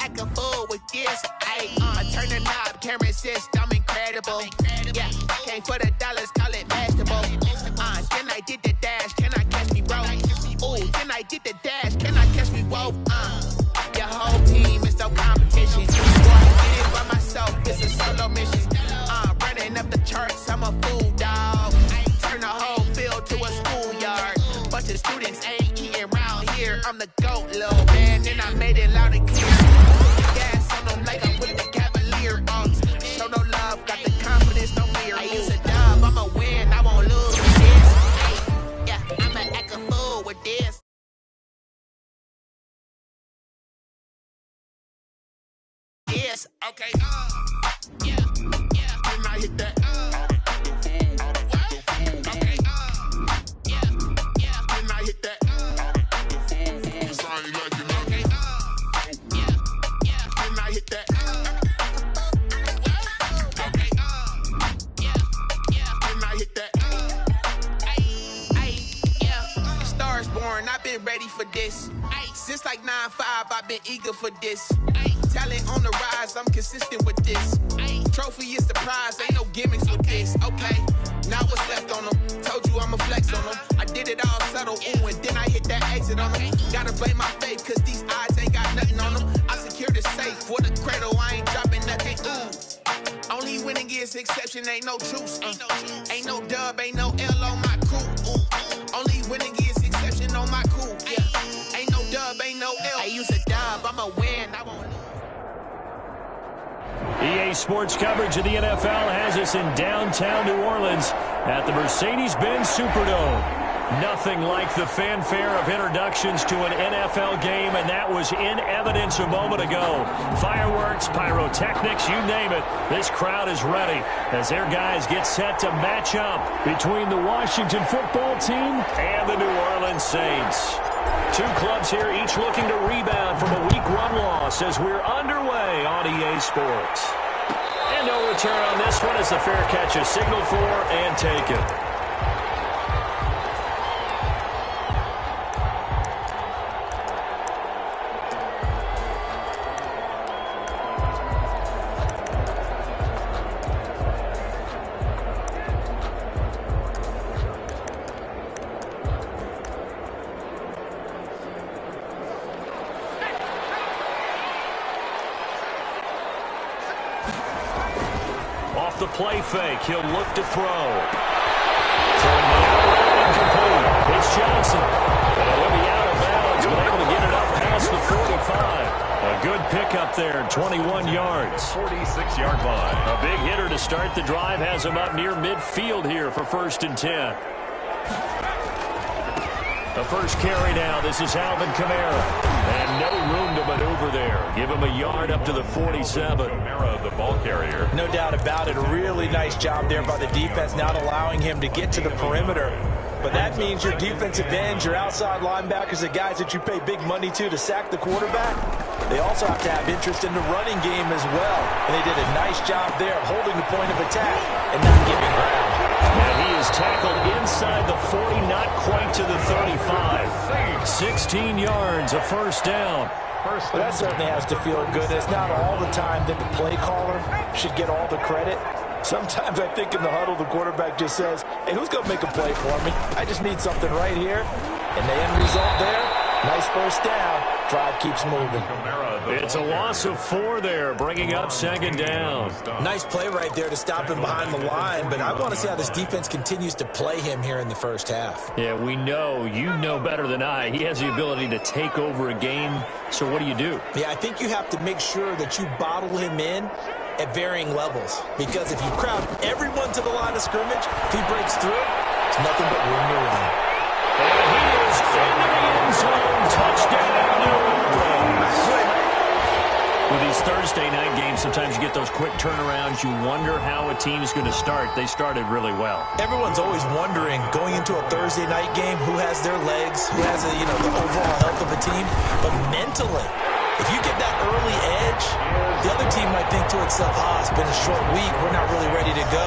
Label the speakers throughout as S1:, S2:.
S1: act a fool with this. I turn the knob, camera assist, I'm incredible. Yeah, came for the dollars, call it vegetable. Then I did the dash, can I catch me, bro? Ooh, then I did the dash, can I catch me, whoa? Your whole team is no competition. Boy, I did it by myself, it's a solo mission. Running up the charts, I'm a fool, dog. Turn the whole field to a schoolyard. Bunch of students ain't eating round here. I'm the GOAT, little man, and I made it loud and clear. Gas on them like I'm with the Cavalier. Show no love, got the confidence, no fear. I use a dub, I'ma win, I won't lose with this. Yeah, I'ma act a fool with this. Yes, okay, yeah, and I hit that, okay, yeah, and I hit that, it's I ain't like it, okay, yeah, and I hit that, okay, yeah, and I hit that, yeah, Stars born, I've been ready for this, since like 9-5, I've been eager for this. Talent on the rise, I'm consistent with this. Trophy is the prize, ain't no gimmicks with this. Okay, now what's left on them? Told you I'ma flex on them. I did it all subtle, ooh, and then I hit that exit on them. Gotta blame my faith, cause these eyes ain't got nothing on them. I secured the safe for the cradle, I ain't dropping nothing, ooh. Only winning is exception, ain't no truce. Ain't no dub, ain't no L on my crew, ooh. Only winning is exception on my crew, yeah. Ain't no dub, ain't no L. I use a dub, I'ma win, I won't lose.
S2: EA Sports coverage of the NFL has us in downtown New Orleans at the Mercedes-Benz Superdome. Nothing like the fanfare of introductions to an NFL game, and that was in evidence a moment ago. Fireworks, pyrotechnics, you name it. This crowd is ready as their guys get set to match up between the Washington football team and the New Orleans Saints. Two clubs here, each looking to rebound from a Week 1 loss as we're underway on EA Sports. And no return on this one as the fair catch is signaled for and taken. The play fake, he'll look to throw. Throwing the out incomplete. It's Johnson. And he'll be out of bounds, but able to get it up past the 45. A good pickup there, 21 yards.
S3: 46-yard line.
S2: A big hitter to start the drive has him up near midfield here for 1st and 10. The first carry now, this is Alvin Kamara. And no room to maneuver there. Give him a yard up to the 47.
S3: Kamara, the ball carrier.
S4: No doubt about it. A really nice job there by the defense, not allowing him to get to the perimeter. But that means your defensive ends, your outside linebackers, the guys that you pay big money to sack the quarterback, they also have to have interest in the running game as well. And they did a nice job there of holding the point of attack and not giving ground.
S2: And he is tackled inside the 40, not quite to the 35. 16 yards, a first down.
S4: Well, that certainly has to feel good. It's not all the time that the play caller should get all the credit. Sometimes I think in the huddle, the quarterback just says, hey, who's going to make a play for me? I just need something right here. And the end result there, nice first down. Drive keeps moving.
S2: It's a loss of 4 there, bringing up 2nd down.
S4: Nice play right there to stop him behind the line, but I want to see how this defense continues to play him here in the first half.
S2: Yeah, we know, you know better than I, he has the ability to take over a game. So what do you do?
S4: Yeah, I think you have to make sure that you bottle him in at varying levels, because if you crowd everyone to the line of scrimmage, if he breaks through, it's nothing but room to run.
S2: And he is into the end zone. Touchdown, New Orleans. With these Thursday night games, sometimes you get those quick turnarounds. You wonder how a team's going to start. They started really well.
S4: Everyone's always wondering, going into a Thursday night game, who has their legs, who has the overall health of a team. But mentally, if you get that early edge, the other team might think to itself, it's been a short week, we're not really ready to go.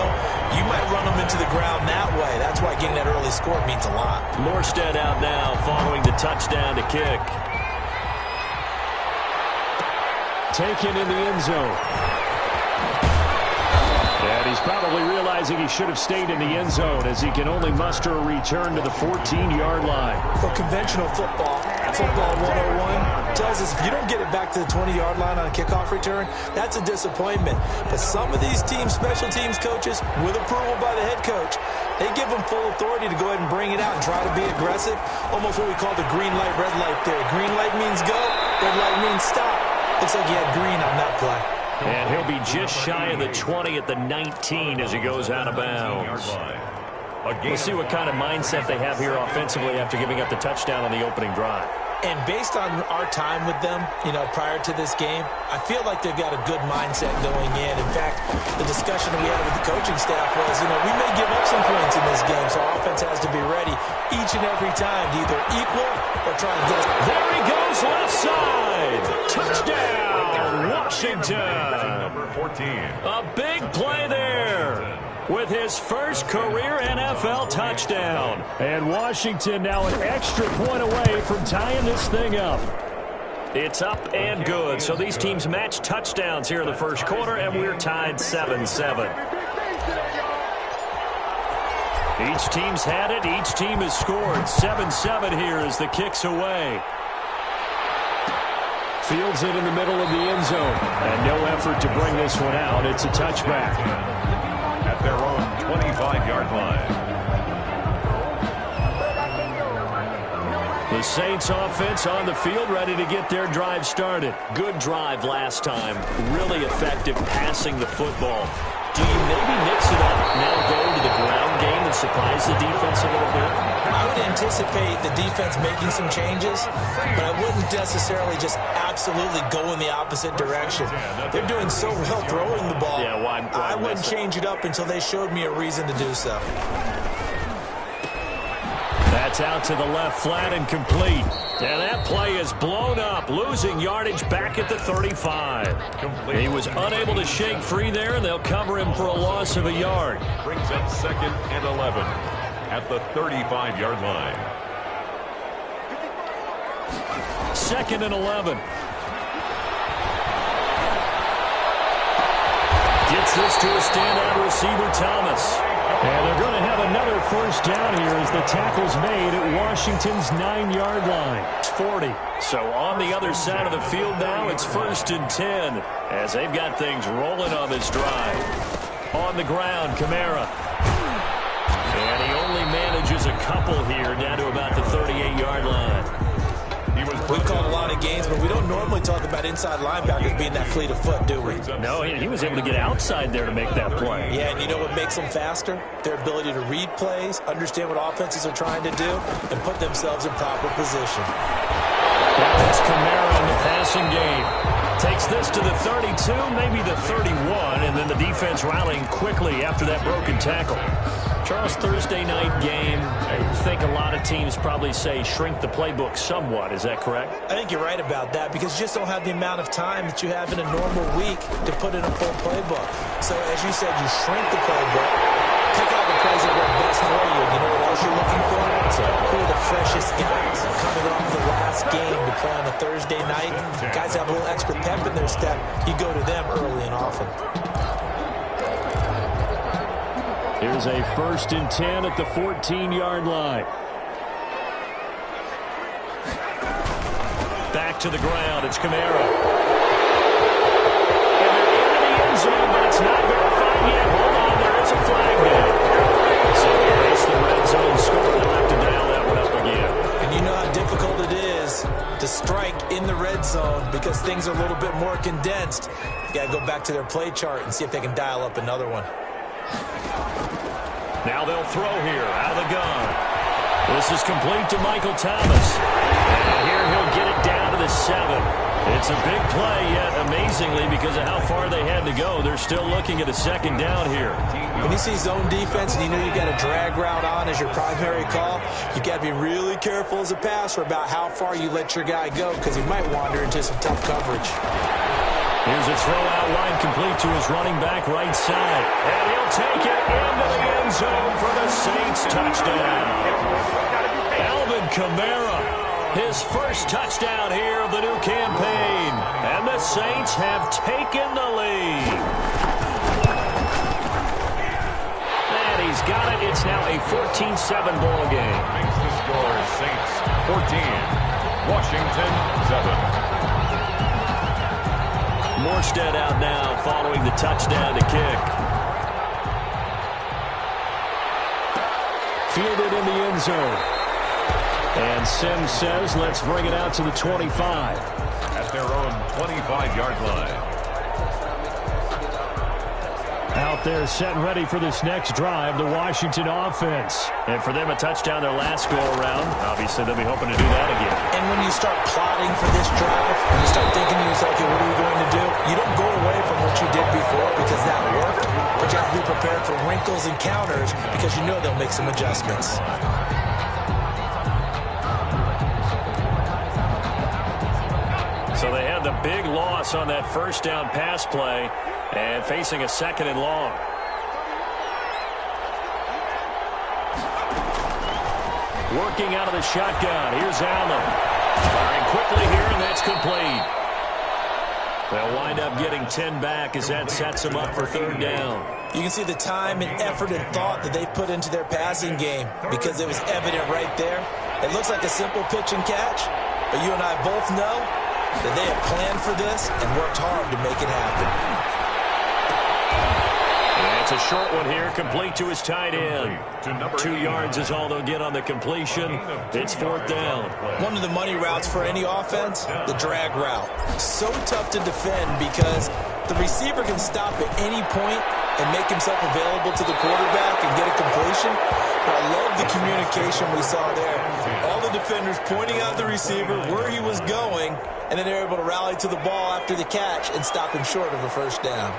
S4: You might run them into the ground that way. That's why getting that early score means a lot.
S2: Morstead out now following the touchdown to kick. taken in the end zone. And he's probably realizing he should have stayed in the end zone as he can only muster a return to the 14-yard line.
S4: Well, conventional football 101, tells us if you don't get it back to the 20-yard line on a kickoff return, that's a disappointment. But some of these teams, special teams coaches, with approval by the head coach, they give them full authority to go ahead and bring it out and try to be aggressive. Almost what we call the green light, red light theory. Green light means go, red light means stop. Looks like he had green on that play.
S2: And he'll be just shy of the 20 at the 19 as he goes out of bounds. We'll see what kind of mindset they have here offensively after giving up the touchdown on the opening drive.
S4: And based on our time with them, prior to this game, I feel like they've got a good mindset going in. In fact, the discussion that we had with the coaching staff was, we may give up some points in this game, so our offense has to be ready each and every time to either equal or try and get us.
S2: There he goes, left side. Touchdown, Washington.
S3: Number 14.
S2: A big play there with his first career NFL touchdown. And Washington now an extra point away from tying this thing up. It's up and good. So these teams match touchdowns here in the first quarter, and we're tied 7-7. Each team's had it. Each team has scored. 7-7 here as the kick's away. Fields it in the middle of the end zone. And no effort to bring this one out. It's a touchback.
S3: At their own 25-yard line.
S2: The Saints offense on the field, ready to get their drive started. Good drive last time. Really effective passing the football. Do you maybe mix it up, now go to the ground game and surprise the defense a little bit?
S4: I would anticipate the defense making some changes, but I wouldn't necessarily just absolutely go in the opposite direction. They're doing so well throwing the ball.
S2: Yeah, why
S4: I wouldn't change it up until they showed me a reason to do so.
S2: That's out to the left flat and complete. And that play is blown up, losing yardage back at the 35.
S3: Complete.
S2: He was unable to shake free there, and they'll cover him for a loss of a yard.
S3: Brings up 2nd and 11 at the 35-yard line.
S2: 2nd and 11. Gets this to a standout receiver, Thomas. And they're going to have another first down here as the tackle's made at Washington's 9-yard line. It's 40. So on the other side of the field now, it's 1st and 10 as they've got things rolling on this drive. On the ground, Kamara. And he only manages a couple here down to about the 38-yard line.
S4: We've called a lot of games, but we don't normally talk about inside linebackers being that fleet of foot, do we?
S2: No, he was able to get outside there to make that play.
S4: Yeah, and you know what makes them faster? Their ability to read plays, understand what offenses are trying to do, and put themselves in proper position.
S2: Now it's Kamara in the passing game. Takes this to the 32, maybe the 31, and then the defense rallying quickly after that broken tackle. Charles, Thursday night game, I think a lot of teams probably say shrink the playbook somewhat. Is that correct?
S4: I think you're right about that because you just don't have the amount of time that you have in a normal week to put in a full playbook. So as you said, you shrink the playbook, pick out the plays that work best for you. You know what else you're looking for? So who are the freshest guys coming off the last game to play on a Thursday night? Guys have a little extra pep in their step. You go to them early and often.
S2: Here's a 1st and 10 at the 14-yard line. Back to the ground. It's Kamara. And they're into the end zone, but it's not verified yet. Hold on, there is a flag there. So it's the red zone score. They'll have to dial that one up again.
S4: And you know how difficult it is to strike in the red zone because things are a little bit more condensed. You got to go back to their play chart and see if they can dial up another one.
S2: Now they'll throw here out of the gun. This is complete to Michael Thomas. And here he'll get it down to the 7. It's a big play, yet amazingly, because of how far they had to go, they're still looking at a 2nd down here.
S4: When you see zone defense and you know you got a drag route on as your primary call, you got to be really careful as a passer about how far you let your guy go because he might wander into some tough coverage.
S2: Here's a throw out line complete to his running back right side. And he'll take it into the end zone for the Saints touchdown. Alvin Kamara His first touchdown here of the new campaign. And the Saints have taken the lead. And he's got it. It's now a 14-7 ball game.
S3: Makes the score Saints 14, Washington 7.
S2: Morstead out now following the touchdown to kick. Fielded in the end zone. And Sims says, let's bring it out to the 25.
S3: At their own 25-yard line.
S2: Out there set and ready for this next drive, the Washington offense. And for them, a touchdown their last go-around. Obviously, they'll be hoping to do that again.
S4: And when you start plotting for this drive, when you start thinking to yourself, okay, what are we going to do? You don't go away from what you did before because that worked. But you have to be prepared for wrinkles and counters because you know they'll make some adjustments.
S2: So they had the big loss on that first down pass play and facing a second and long. Working out of the shotgun. Here's Allen. Firing quickly here, and that's complete. They'll wind up getting 10 back as that sets them up for third down.
S4: You can see the time and effort and thought that they put into their passing game because it was evident right there. It looks like a simple pitch and catch, but you and I both know that they have planned for this and worked hard to make it happen.
S2: And it's a short one here, complete to his tight end. 2 yards is all they'll get on the completion. It's fourth down.
S4: One of the money routes for any offense, the drag route. So tough to defend because the receiver can stop at any point and make himself available to the quarterback and get a completion. But I love the communication we saw there. All the defenders pointing out the receiver where he was going, and then they're able to rally to the ball after the catch and stop him short of a first down.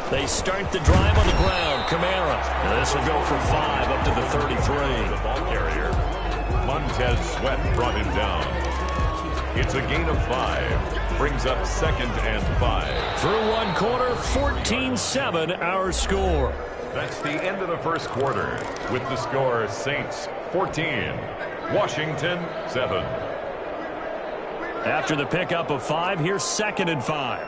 S2: They start the drive on the ground. Kamara. This will go for 5 up to the 33.
S3: The ball carrier, Montez Sweat brought him down. It's a gain of 5. Brings up 2nd and 5.
S2: Through one quarter, 14-7 our score.
S3: That's the end of the first quarter with the score Saints 14, Washington 7.
S2: After the pickup of 5, here's 2nd and 5.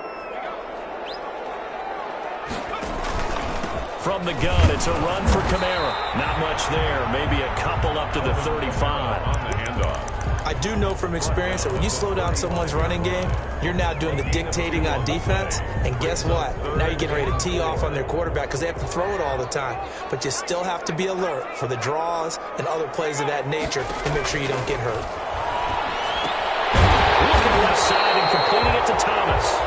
S2: From the gun, it's a run for Kamara. Not much there. Maybe a couple up to the 35.
S3: On the handoff.
S4: I do know from experience that when you slow down someone's running game, you're now doing the dictating on defense. And guess what? Now you're getting ready to tee off on their quarterback because they have to throw it all the time. But you still have to be alert for the draws and other plays of that nature to make sure you don't get hurt.
S2: Looking left side and completing it to Thomas.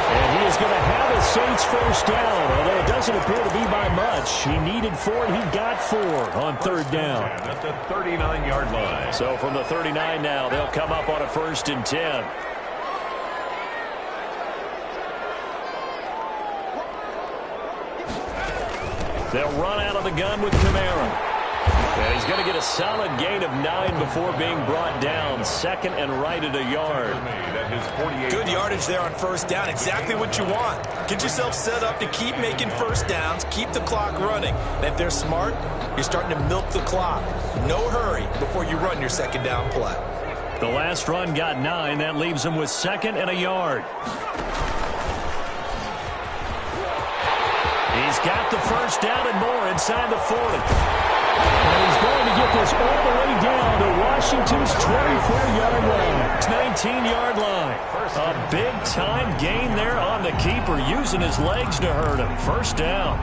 S2: And he is going to have a Saints first down, although it doesn't appear to be by much. He needed 4, and he got 4 on third down.
S3: At the 39-yard line.
S2: So from the 39 now, they'll come up on a 1st and 10. They'll run out of the gun with Kamara. And he's going to get a solid gain of 9 before being brought down. 2nd and right at a yard.
S4: Good yardage there on first down. Exactly what you want. Get yourself set up to keep making first downs. Keep the clock running. And if they're smart, you're starting to milk the clock. No hurry before you run your 2nd down play.
S2: The last run got 9. That leaves him with 2nd and a yard. He's got the first down and more inside the 40. And he's going to get this all the way down to Washington's 24-yard line. 19-yard line. A big-time gain there on the keeper, using his legs to hurt him. First down.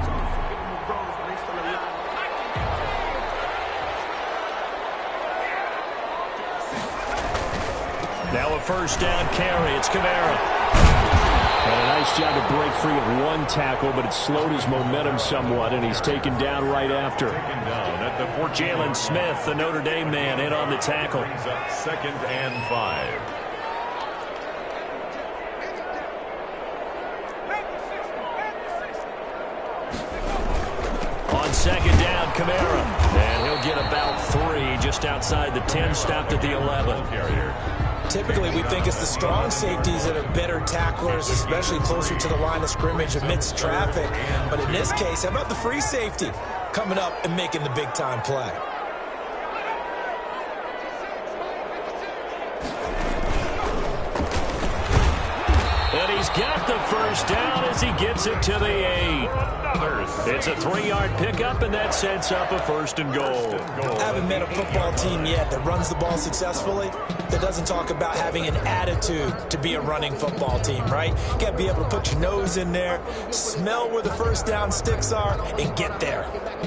S2: Now a first down carry. It's Kamara. And a nice job to break free of one tackle, but it slowed his momentum somewhat, and he's taken down right after. Jalen Smith, the Notre Dame man, in on the tackle.
S3: 2nd and 5.
S2: On 2nd down, Kamara. And he'll get about 3 just outside the 10, stopped at the 11.
S4: Typically, we think it's the strong safeties that are better tacklers, especially closer to the line of scrimmage amidst traffic. But in this case, how about the free safety coming up and making the big-time play?
S2: He's got the first down as he gets it to the 8. It's a 3-yard pickup, and that sets up a 1st and goal.
S4: I haven't met a football team yet that runs the ball successfully that doesn't talk about having an attitude to be a running football team, right? You got to be able to put your nose in there, smell where the first down sticks are, and get there.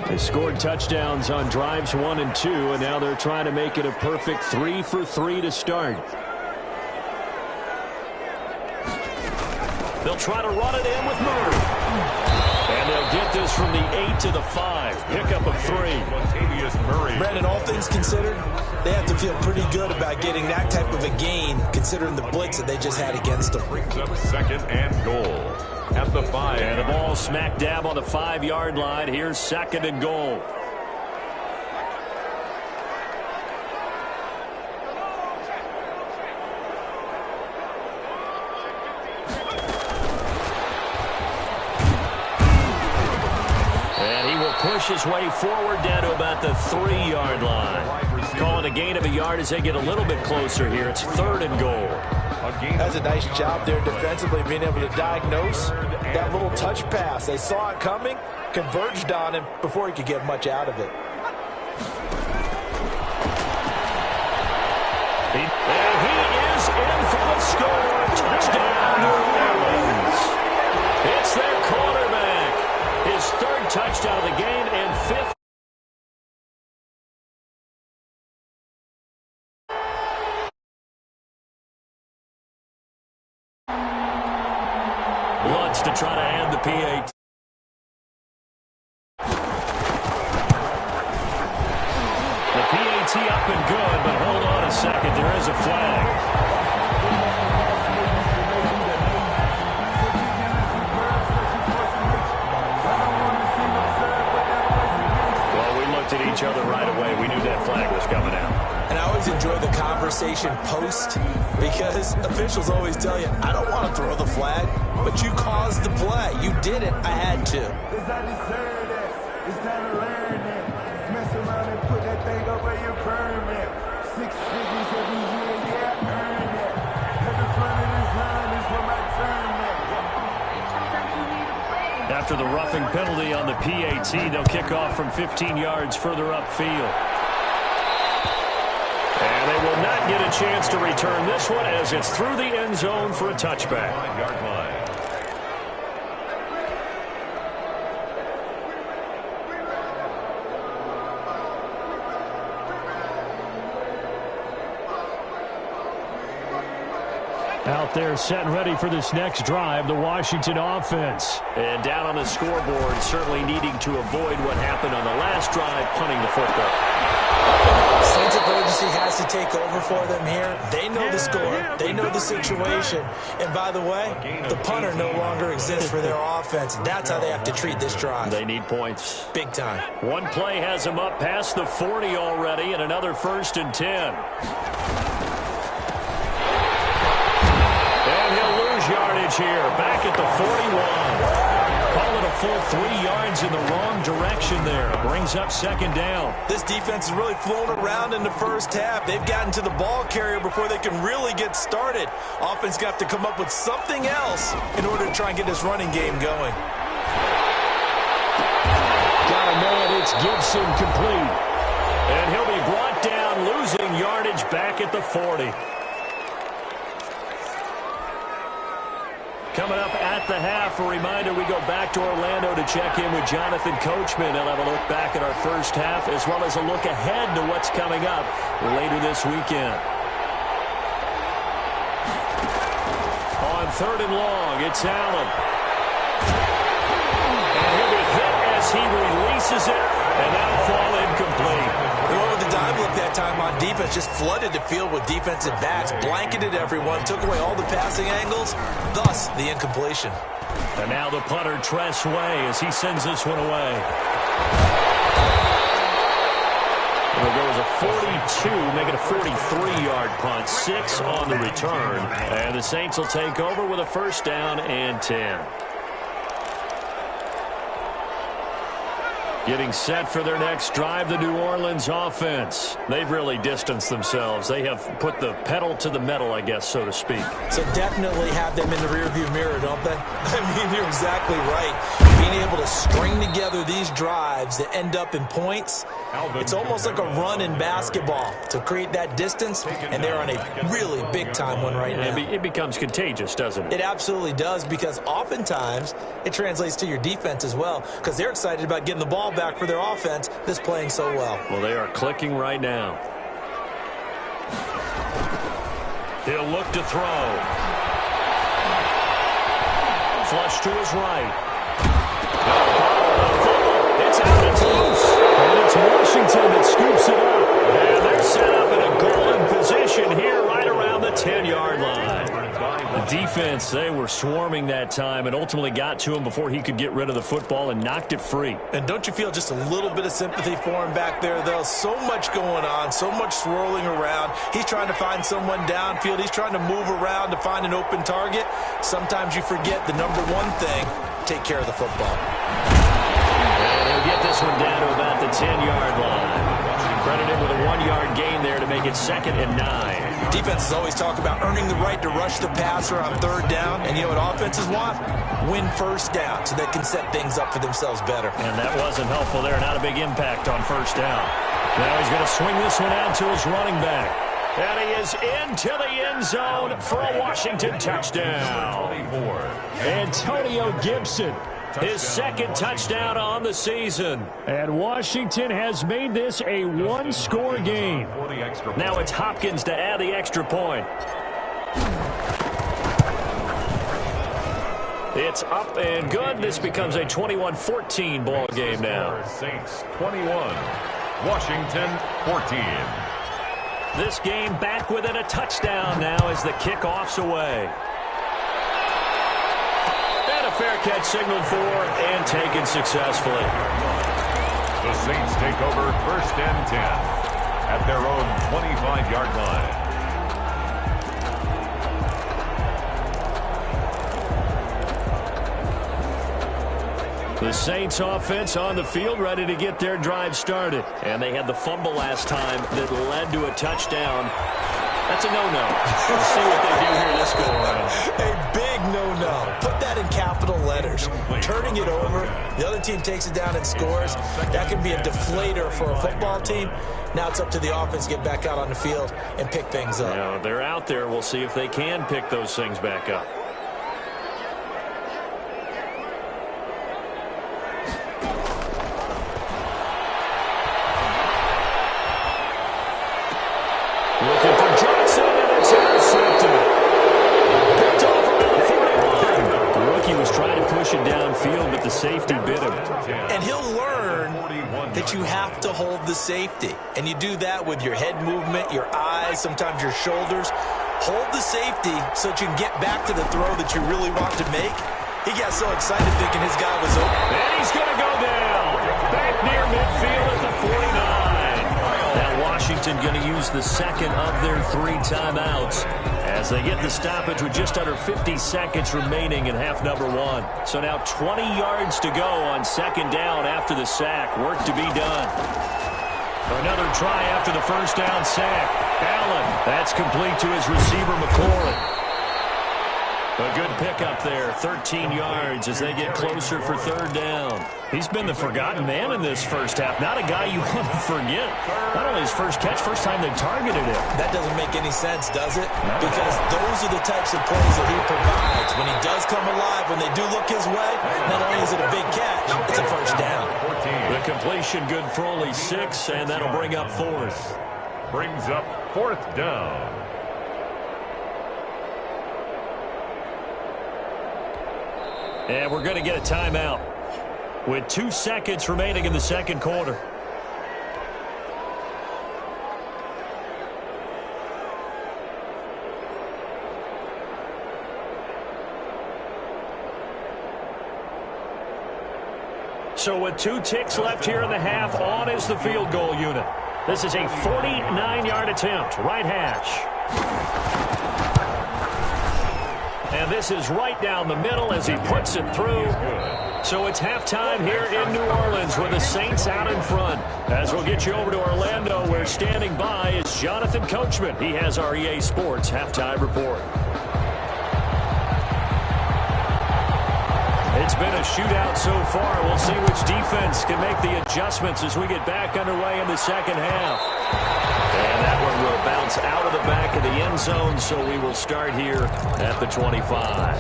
S2: They scored touchdowns on drives 1 and 2, and now they're trying to make it a perfect 3 for 3 to start. They'll try to run it in with Murray. And they'll get this from the 8 to the 5. Pickup of 3.
S4: Brandon, all things considered, they have to feel pretty good about getting that type of a gain, considering the blitz that they just had against them.
S3: Brings up 2nd and goal at the 5.
S2: And the ball smack dab on the 5-yard line. Here's 2nd and goal. Push his way forward down to about the 3-yard line. Calling a gain of a yard as they get a little bit closer here. It's 3rd and goal.
S4: That's a nice job there defensively, being able to diagnose that little touch pass. They saw it coming, converged on him before he could get much out of it.
S2: And he is in for the score. Touchdown, New Orleans. It's their quarterback. His 3rd touchdown of the game and 5th. Lutz to try to end the PAT. The PAT up and good, but hold on a second. There is a flag. At each other right away. We knew that flag was coming out.
S4: And I always enjoy the conversation post because officials always tell you, I don't want to throw the flag, but you caused the play. You did it. I had to.
S5: It's time to serve that. It's time to learn that. Mess around and put that thing up where your permit. 6 figures every year, yeah, earn that. At the front of this line is where my turn at.
S2: After the roughing penalty on the PAT, they'll kick off from 15 yards further upfield. And they will not get a chance to return this one as it's through the end zone for a touchback.
S3: 5-yard line.
S2: Out there set and ready for this next drive, the Washington offense. And down on the scoreboard, certainly needing to avoid what happened on the last drive, punting the football.
S4: Sense of urgency has to take over for them here. They know the score. They know the situation. And by the way, the punter no longer exists for their offense. That's how they have to treat this drive.
S2: They need points.
S4: Big time.
S2: One play has them up past the 40 already, and another 1st and 10. Yardage here, back at the 41. Call it a full 3 yards in the wrong direction there. Brings up 2nd down.
S4: This defense is really flown around in the first half. They've gotten to the ball carrier before they can really get started. Offense got to come up with something else in order to try and get this running game going.
S2: Got a man, it's Gibson complete. And he'll be brought down, losing yardage back at the 40. Coming up at the half, a reminder, we go back to Orlando to check in with Jonathan Coachman. He'll have a look back at our first half as well as a look ahead to what's coming up later this weekend. On 3rd and long, it's Allen. And he'll be hit as he releases it, and that'll fall incomplete.
S4: They went with the dime look that time on defense, just flooded the field with defensive backs, blanketed everyone, took away all the passing angles, thus the incompletion.
S2: And now the punter, Tress Way, as he sends this one away. It'll go as a 42, make it a 43-yard punt, 6 on the return. And the Saints will take over with a 1st down and 10. Getting set for their next drive, the New Orleans offense. They've really distanced themselves. They have put the pedal to the metal, I guess, so to speak. So
S4: definitely have them in the rearview mirror, don't they? I mean, you're exactly right. Being able to string together these drives that end up in points, it's almost like a run in basketball to create that distance, and they're on a really big-time one right now.
S2: It becomes contagious, doesn't it?
S4: It absolutely does, because oftentimes it translates to your defense as well, because they're excited about getting the ball back for their offense that's playing so well.
S2: Well, they are clicking right now. He'll look to throw. Flush to his right. It's out, it's loose. And it's Washington that scoops it up. And they're set up in a golden position here right around the 10-yard line. The defense, they were swarming that time and ultimately got to him before he could get rid of the football and knocked it free.
S4: And don't you feel just a little bit of sympathy for him back there, though? So much going on, so much swirling around. He's trying to find someone downfield. He's trying to move around to find an open target. Sometimes you forget the number one thing, take care of the football.
S2: And he'll get this one down to about the 10-yard line. Credited with a 1-yard gain there to make it 2nd and 9.
S4: Defenses always talk about earning the right to rush the passer on 3rd down. And you know what offenses want? Win 1st down so they can set things up for themselves better.
S2: And that wasn't helpful there. Not a big impact on 1st down. Now he's going to swing this one out to his running back. And he is into the end zone for a Washington touchdown. Antonio Gibson. His 2nd touchdown on the season. And Washington has made this a 1-score game. Now it's Hopkins to add the extra point. It's up and good. This becomes a 21-14 ball game now.
S3: Saints 21, Washington 14.
S2: This game back within a touchdown now as the kickoff's away. Fair catch signaled for and taken successfully.
S3: The Saints take over 1st and 10 at their own 25-yard line.
S2: The Saints offense on the field ready to get their drive started. And they had the fumble last time that led to a touchdown. That's a no-no. Let's see what they do here this go-around.
S4: A big no-no. Put that in capital letters. Turning it over, the other team takes it down and scores. That can be a deflator for a football team. Now it's up to the offense to get back out on the field and pick things up.
S2: Yeah, they're out there. We'll see if they can pick those things back up. Looking for Johnson, and it's intercepted. Picked off around the 41. The rookie was trying to push it downfield, but the safety bit him.
S4: And he'll learn that you have to hold the safety. And you do that with your head movement, your eyes, sometimes your shoulders. Hold the safety so that you can get back to the throw that you really want to make. He got so excited thinking his guy was open.
S2: And he's going to go down. Back near midfield at the 49. Now Washington going to use the 2nd of their 3 timeouts as they get the stoppage with just under 50 seconds remaining in half number 1. So now 20 yards to go on 2nd down after the sack. Work to be done. Another try after the 1st down sack. Allen, that's complete to his receiver, McLaurin. A good pickup there, 13 yards as they get closer for 3rd down. He's been the forgotten man in this first half. Not a guy you want to forget. Not only his first catch, first time they targeted him.
S4: That doesn't make any sense, does it? Because those are the types of plays that he provides. When he does come alive, when they do look his way, not only is it a big catch, it's a 1st down.
S2: The completion good for only 6, and that'll bring up 4th.
S3: Brings up 4th down.
S2: And we're going to get a timeout with 2 seconds remaining in the 2nd quarter. So with 2 ticks left here in the half, on is the field goal unit. This is a 49-yard attempt, right hash. And And this is right down the middle as he puts it through. So it's halftime here in New Orleans with the Saints out in front. As we'll get you over to Orlando, where standing by is Jonathan Coachman. He has our EA Sports halftime report. It's been a shootout so far. We'll see which defense can make the adjustments as we get back underway in the second half. And that one will bounce out of the back of the end zone, so we will start here at the 25.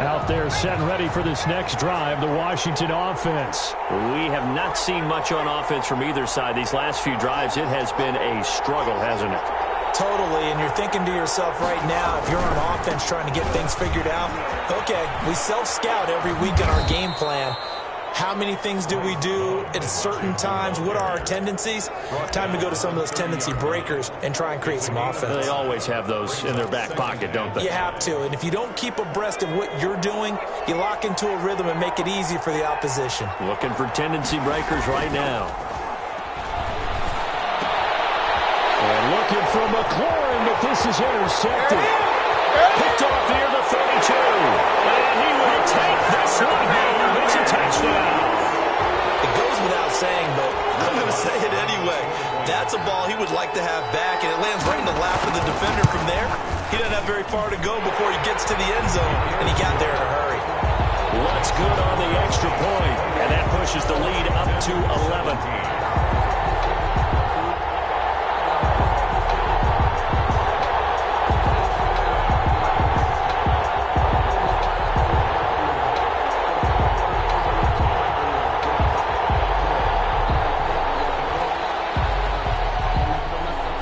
S2: Out there set and ready for this next drive, the Washington offense.
S6: We have not seen much on offense from either side. These last few drives, it has been a struggle, hasn't it?
S4: Totally, and you're thinking to yourself right now, if you're on offense trying to get things figured out, okay, we self-scout every week in our game plan. How many things do we do at certain times? What are our tendencies? Time to go to some of those tendency breakers and try and create some offense.
S6: They always have those in their back pocket, don't they?
S4: You have to, and if you don't keep abreast of what you're doing, you lock into a rhythm and make it easy for the opposition.
S6: Looking for tendency breakers right now.
S2: And looking for McLaurin, but this is intercepted. Picked off near the 32. And he will take this one home. It's a touchdown.
S7: It goes without saying, but I'm going to say it anyway. That's a ball he would like to have back, and it lands right in the lap of the defender from there. He doesn't have very far to go before he gets to the end zone, and he got there in a hurry.
S2: What's good on the extra point? And that pushes the lead up to 11.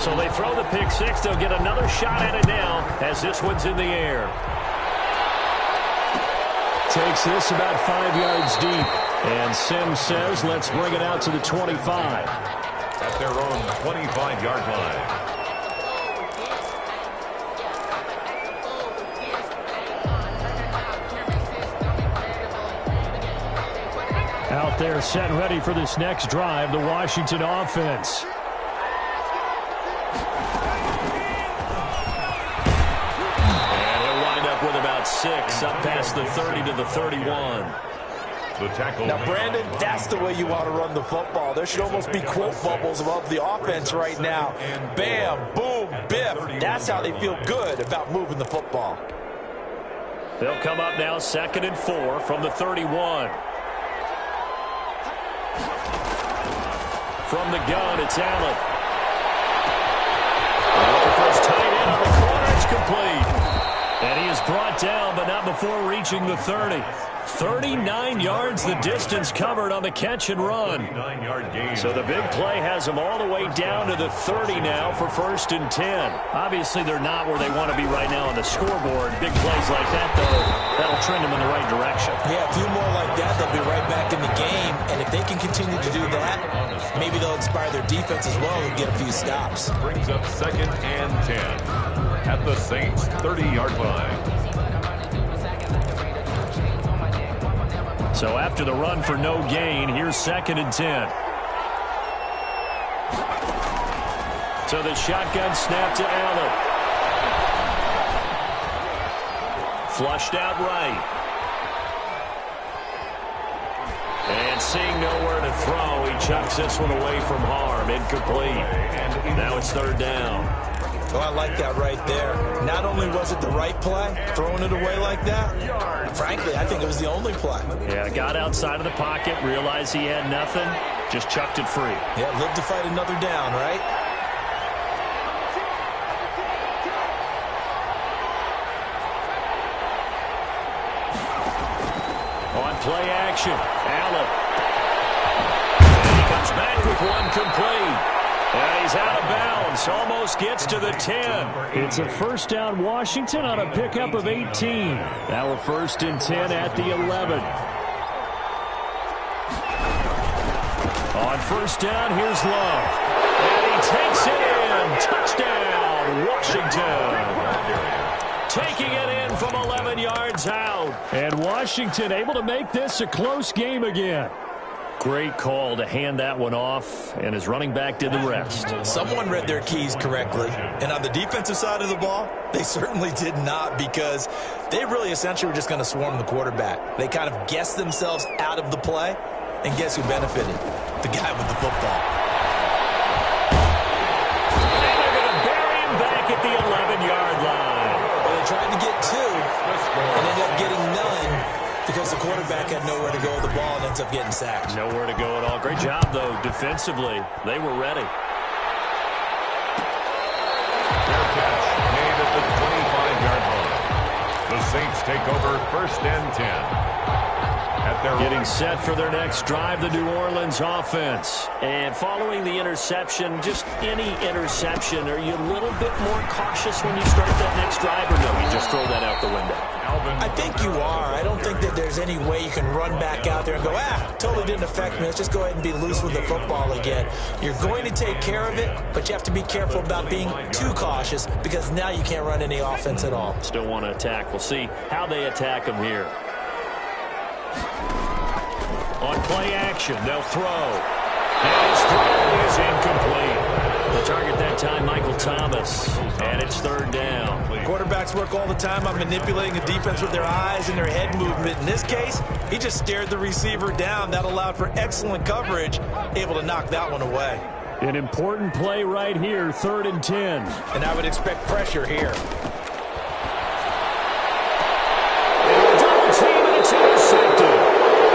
S2: So they throw the pick six. They'll get another shot at it now as this one's in the air. Takes this about 5 yards deep. And Sims says, let's bring it out to the 25.
S3: At their own 25-yard line.
S2: Out there set and ready for this next drive, the Washington offense.
S6: With about 6, up past the 30 to the 31.
S3: The tackle.
S4: Now, Brandon, that's the way you want to run the football. There should almost be quote bubbles above the offense right now. Bam, boom, biff. That's how they feel good about moving the football.
S2: They'll come up now 2nd and 4 from the 31. From the gun, it's Allen. Looking for his tight end on the corner. It's complete. And he is brought down, but not before reaching the 30. 39 yards the distance covered on the catch and run. So the big play has them all the way down to the 30 now for 1st and 10. Obviously, they're not where they want to be right now on the scoreboard. Big plays like that, though, that'll trend them in the right direction.
S4: Yeah, a few more like that, they'll be right back in the game. And if they can continue to do that, maybe they'll inspire their defense as well and get a few stops.
S3: Brings up 2nd and 10 at the Saints' 30-yard line.
S2: So after the run for no gain, here's 2nd and 10. So the shotgun snap to Allen. Flushed out right. And seeing nowhere to throw, he chucks this one away from harm. Incomplete. Now it's 3rd down.
S4: Oh, I like that right there. Not only was it the right play, throwing it away like that, frankly, I think it was the only play.
S2: Yeah, got outside of the pocket, realized he had nothing, just chucked it free.
S4: Yeah, live to fight another down, right?
S2: On play action, Allen. And he comes back with one complete. And he's out of bounds, almost gets to the 10. It's a 1st down Washington on a pickup of 18. Now a 1st and 10 at the 11. On 1st down, here's Love. And he takes it in. Touchdown, Washington. Taking it in from 11 yards out. And Washington able to make this a close game again. Great call to hand that one off, and his running back did the rest.
S4: Someone read their keys correctly, and on the defensive side of the ball, they certainly did not, because they really essentially were just going to swarm the quarterback. They kind of guessed themselves out of the play, and guess who benefited? The guy with the football.
S2: And they're going to bury him back at the 11-yard line.
S4: Well, they tried to get 2 and ended up getting none, because the quarterback had nowhere to go with the ball and ends up getting sacked.
S2: Nowhere to go at all. Great job, though, defensively. They were ready.
S3: Fair catch made at the 25-yard line. The Saints take over 1st and 10.
S2: Getting set for their next drive, the New Orleans offense.
S6: And following the interception, just any interception, are you a little bit more cautious when you start that next drive, or no, you just throw that out the window?
S4: I think you are. I don't think that there's any way you can run back out there and go, totally didn't affect me. Let's just go ahead and be loose with the football again. You're going to take care of it, but you have to be careful about being too cautious, because now you can't run any offense at all.
S6: Still want to attack. We'll see how they attack them here.
S2: On play action, they'll throw. And his throw is incomplete. The target that time, Michael Thomas. And it's 3rd down.
S4: Quarterbacks work all the time on manipulating a defense with their eyes and their head movement. In this case, he just stared the receiver down. That allowed for excellent coverage, able to knock that one away.
S2: An important play right here, 3rd and 10.
S4: And I would expect pressure here.
S2: Double team, and it's intercepted.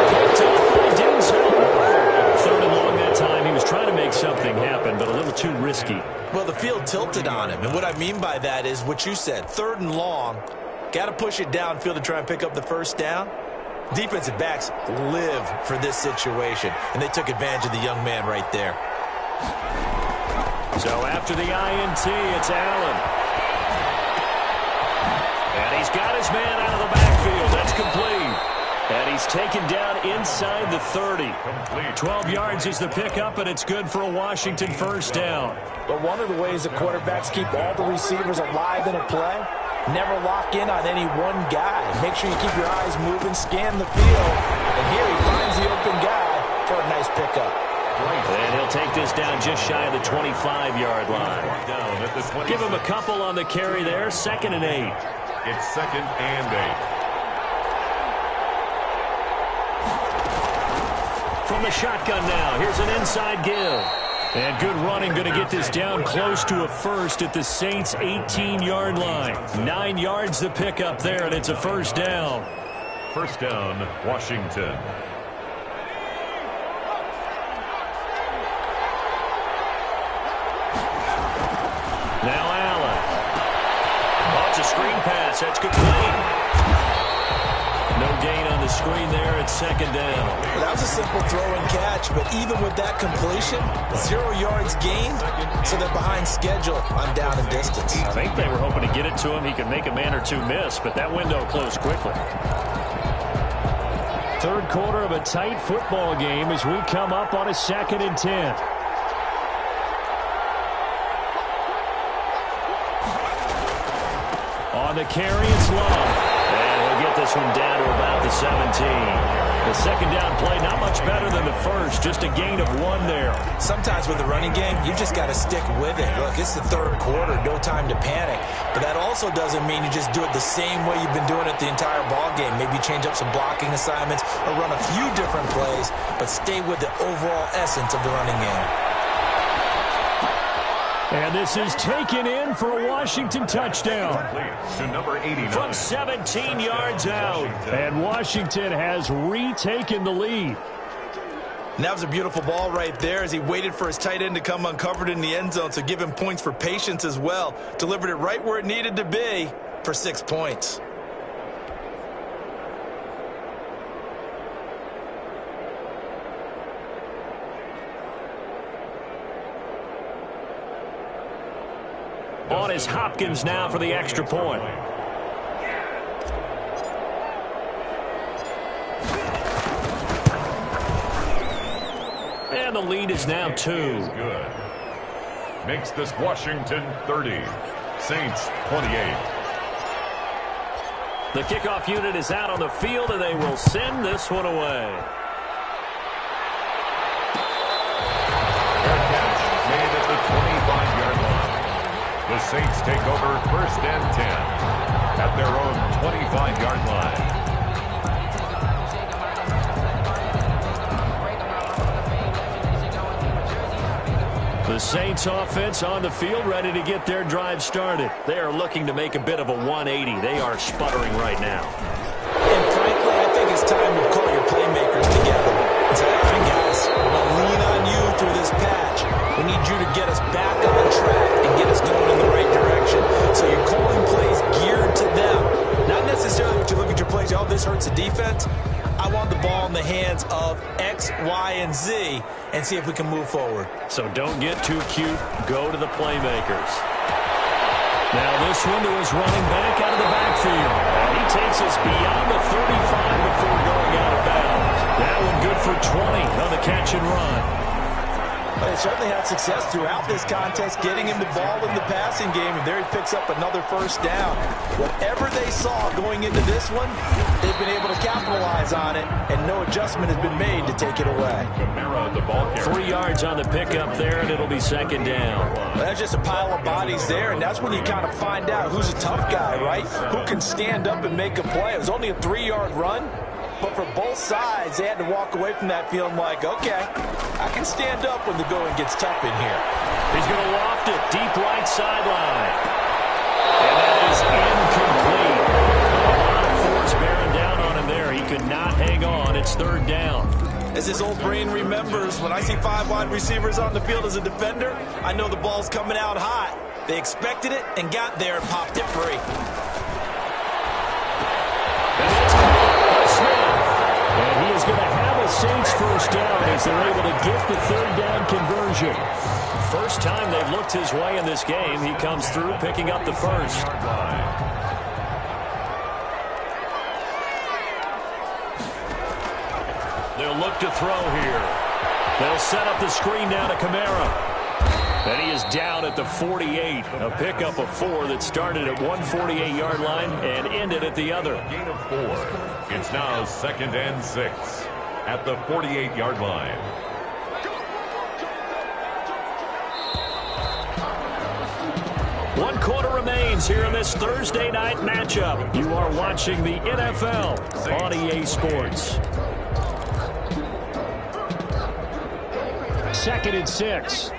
S2: Picked up by Denzel. 3rd and long that time. He was trying to make something happen, but a little too risky.
S4: Well, the field tilted on him, and what I mean by that is what you said, 3rd and long. Got to push it downfield to try and pick up the 1st down. Defensive backs live for this situation, and they took advantage of the young man right there.
S2: So after the INT, it's Allen. And he's got his man out of the backfield. That's complete. And he's taken down inside the 30. 12 yards is the pickup, and it's good for a Washington 1st down.
S4: But one of the ways that quarterbacks keep all the receivers alive in a play, never lock in on any one guy. Make sure you keep your eyes moving, scan the field, and here he finds the open guy for a nice pickup.
S2: And he'll take this down just shy of the 25-yard line. Give him a couple on the carry there, 2nd and 8.
S3: It's 2nd and 8.
S2: From the shotgun now, here's an inside give. And good running, going to get this down close to a 1st at the Saints' 18-yard line. 9 yards the pickup there, and it's a 1st down.
S3: 1st down, Washington.
S2: Now Allen. Oh, it's a screen pass. That's complete. No gain on the screen there at 2nd down.
S4: Well, that was a simple throw and catch, but even with that completion, 0 yards gained, so they're behind schedule on down and distance.
S2: I think they were hoping to get it to him. He could make a man or two miss, but that window closed quickly. 3rd quarter of a tight football game as we come up on a 2nd and 10. On the carry, it's Love. And he'll get this one down to about the 17. The 2nd down play, not much better than the 1st, just a gain of 1 there.
S4: Sometimes with the running game, you just got to stick with it. Look, it's the 3rd quarter, no time to panic. But that also doesn't mean you just do it the same way you've been doing it the entire ball game. Maybe change up some blocking assignments or run a few different plays, but stay with the overall essence of the running game.
S2: And this is taken in for a Washington touchdown.
S3: To number 89.
S2: From 17 yards out. And Washington has retaken the lead.
S4: And that was a beautiful ball right there as he waited for his tight end to come uncovered in the end zone, so give him points for patience as well. Delivered it right where it needed to be for 6 points.
S2: On is Hopkins now for the extra point. And the lead is now 2.
S3: Good. Makes this Washington 30. Saints 28.
S2: The kickoff unit is out on the field, and they will send this one away.
S3: Saints take over 1st and 10 at their own 25-yard line.
S2: The Saints offense on the field, ready to get their drive started. They are looking to make a bit of a 180. They are sputtering right now.
S4: And frankly, I think it's time to call your playmakers together and say, all right, guys, we're going to lean on you through this patch. We need you to get us back on track and get us going in the right direction. So you're calling plays geared to them. Not necessarily that you look at your plays, oh, this hurts the defense. I want the ball in the hands of X, Y, and Z and see if we can move forward.
S2: So don't get too cute. Go to the playmakers. Now this one to his running back out of the backfield. And he takes us beyond the 35 before going out of bounds. That one good for 20 on the catch and run.
S4: They certainly had success throughout this contest, getting him the ball in the passing game, and there he picks up another first down. Whatever they saw going into this one, they've been able to capitalize on it, and no adjustment has been made to take it away.
S2: 3 yards on the pickup there, and it'll be 2nd down.
S4: Well, that's just a pile of bodies there, and that's when you kind of find out who's a tough guy, right? Who can stand up and make a play. It was only a 3-yard run. But for both sides, they had to walk away from that feeling like, okay, I can stand up when the going gets tough in here.
S2: He's going to loft it deep right sideline. And that is incomplete. A lot of force bearing down on him there. He could not hang on. It's 3rd down.
S4: As his old brain remembers, when I see 5 wide receivers on the field as a defender, I know the ball's coming out hot. They expected it and got there and popped it free.
S2: And he is going to have a Saints first down as they're able to get the 3rd down conversion. First time they've looked his way in this game. He comes through picking up the first. They'll look to throw here. They'll set up the screen now to Kamara. And he is down at the 48. A pickup of 4 that started at 148-yard line and ended at the other.
S3: Gain of 4. It's now 2nd and 6 at the 48-yard line.
S2: One quarter remains here in this Thursday night matchup. You are watching the NFL on EA Sports. 2nd and 6.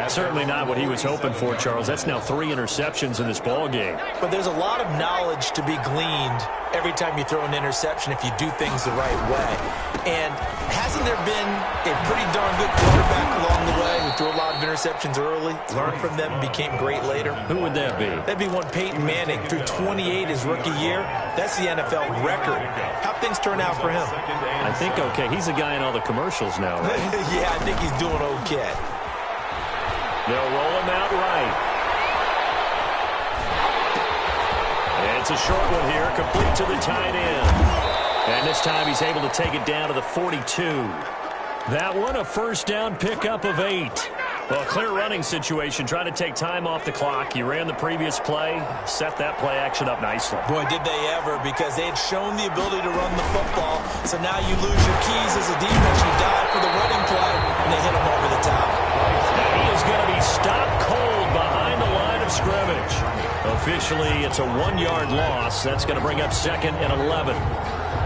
S2: Certainly not what he was hoping for, Charles. That's now 3 interceptions in this ball game.
S4: But there's a lot of knowledge to be gleaned every time you throw an interception if you do things the right way. And hasn't there been a pretty darn good quarterback along the way who threw a lot of interceptions early, learned from them, and became great later?
S2: Who would that be?
S4: That'd be one Peyton Manning, threw 28 his rookie year. That's the NFL record. How'd things turn out for him?
S2: I think okay. He's the guy in all the commercials now, right?
S4: Yeah, I think he's doing okay.
S2: They'll roll him out right. And it's a short one here, complete to the tight end. And this time he's able to take it down to the 42. That one, a first down pickup of 8. Well, a clear running situation, trying to take time off the clock. He ran the previous play, set that play action up nicely.
S4: Boy, did they ever, because they had shown the ability to run the football. So now you lose your keys as a defense. You dive for the running play, and they hit him over the top.
S2: He is going to be stopped cold behind the line of scrimmage. Officially, it's a 1-yard loss. That's going to bring up 2nd and 11.